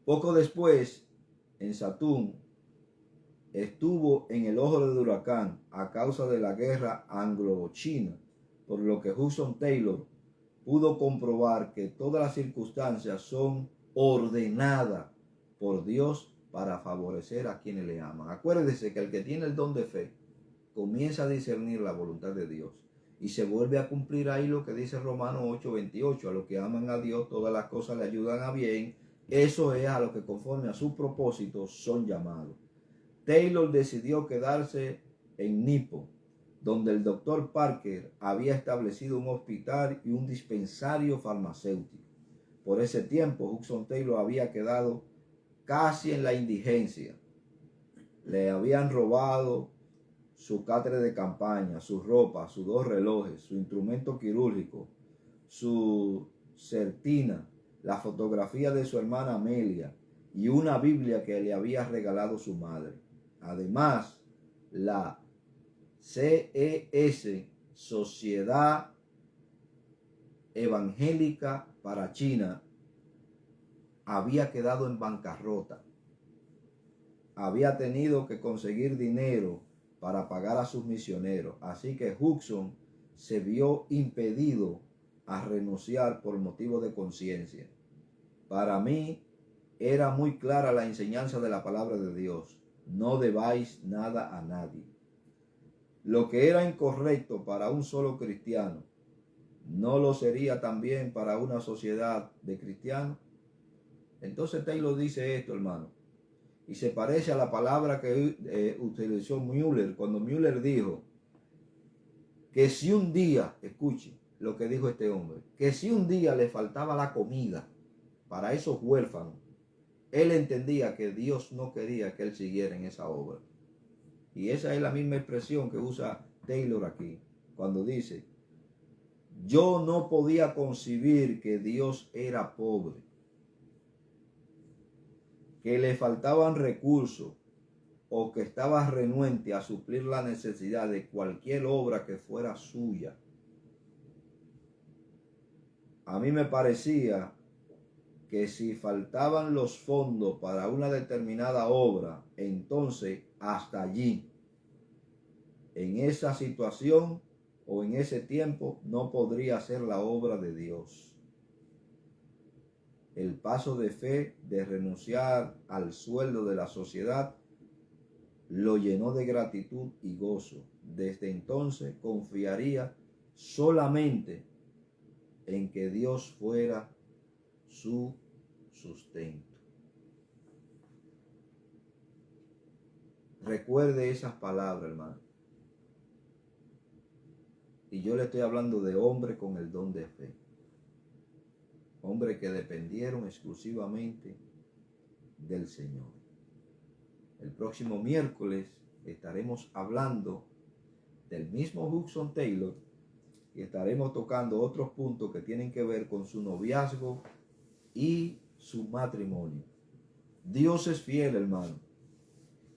poco después en Satún estuvo en el ojo del huracán a causa de la guerra anglo-china, por lo que Hudson Taylor pudo comprobar que todas las circunstancias son ordenadas por Dios para favorecer a quienes le aman. Acuérdese que el que tiene el don de fe comienza a discernir la voluntad de Dios y se vuelve a cumplir ahí lo que dice Romanos 8:28: a los que aman a Dios todas las cosas le ayudan a bien. Eso es a los que conforme a su propósito son llamados. Taylor decidió quedarse en Nippon, donde el doctor Parker había establecido un hospital y un dispensario farmacéutico. Por ese tiempo, Hudson Taylor había quedado casi en la indigencia. Le habían robado su catre de campaña, su ropa, sus 2 relojes, su instrumento quirúrgico, su certina, la fotografía de su hermana Amelia y una Biblia que le había regalado su madre. Además, la CES, Sociedad Evangélica para China, había quedado en bancarrota. Había tenido que conseguir dinero para pagar a sus misioneros. Así que Hudson se vio impedido a renunciar por motivo de conciencia. Para mí era muy clara la enseñanza de la palabra de Dios: no debáis nada a nadie. Lo que era incorrecto para un solo cristiano, ¿no lo sería también para una sociedad de cristianos? Entonces Taylor dice esto, hermano, y se parece a la palabra que utilizó Müller cuando Müller dijo que si un día, escuche lo que dijo este hombre, que si un día le faltaba la comida para esos huérfanos, él entendía que Dios no quería que él siguiera en esa obra. Y esa es la misma expresión que usa Taylor aquí, cuando dice: yo no podía concebir que Dios era pobre, que le faltaban recursos o que estaba renuente a suplir la necesidad de cualquier obra que fuera suya. A mí me parecía que si faltaban los fondos para una determinada obra, entonces hasta allí, en esa situación o en ese tiempo, no podría ser la obra de Dios. El paso de fe de renunciar al sueldo de la sociedad lo llenó de gratitud y gozo. Desde entonces confiaría solamente en que Dios fuera su sustento. Recuerde esas palabras, hermano. Y yo le estoy hablando de hombres con el don de fe. Hombres que dependieron exclusivamente del Señor. El próximo miércoles estaremos hablando del mismo Hudson Taylor y estaremos tocando otros puntos que tienen que ver con su noviazgo y su matrimonio. Dios es fiel, hermano,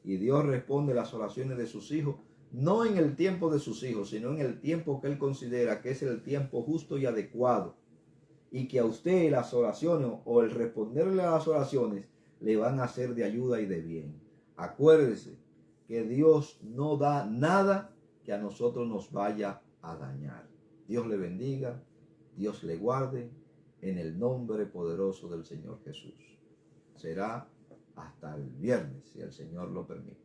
y Dios responde las oraciones de sus hijos, no en el tiempo de sus hijos, sino en el tiempo que Él considera que es el tiempo justo y adecuado, y que a usted las oraciones o el responderle a las oraciones le van a ser de ayuda y de bien. Acuérdese que Dios no da nada que a nosotros nos vaya a dañar. Dios le bendiga, Dios le guarde, en el nombre poderoso del Señor Jesús. Será hasta el viernes, si el Señor lo permite.